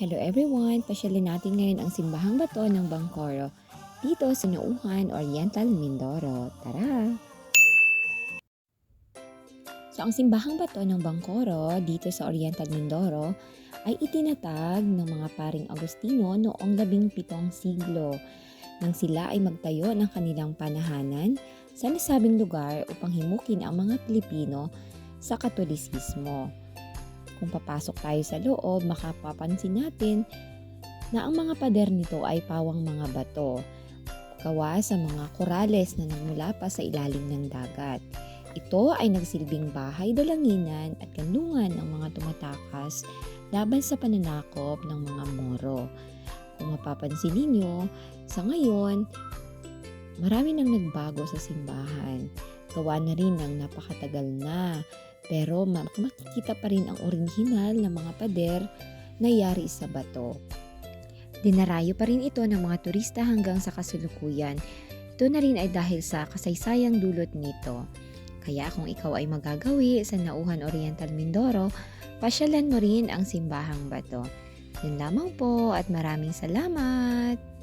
Hello everyone! Pasyalin natin ngayon ang simbahang bato ng Bangkoro dito sa Nauhan, Oriental, Mindoro. Tara! So ang simbahang bato ng Bangkoro dito sa Oriental, Mindoro ay itinatag ng mga paring Agustino noong 17 siglo nang sila ay magtayo ng kanilang panahanan sa nasabing lugar upang himukin ang mga Pilipino sa Katolisismo. Kung papasok tayo sa loob, makapapansin natin na ang mga pader nito ay pawang mga bato, gawa sa mga korales na nagmula pa sa ilalim ng dagat. Ito ay nagsilbing bahay, dalanginan at kanlungan ng mga tumatakas laban sa pananakop ng mga Moro. Kung mapapansin ninyo, sa ngayon, marami nang nagbago sa simbahan. Gawa na rin ng napakatagal na. Pero makikita pa rin ang orihinal na mga pader na yari sa bato. Dinarayo pa rin ito ng mga turista hanggang sa kasalukuyan. Ito na rin ay dahil sa kasaysayang dulot nito. Kaya kung ikaw ay magagawi sa Nauhan Oriental Mindoro, pasyalan mo rin ang simbahang bato. Yun lamang po at maraming salamat!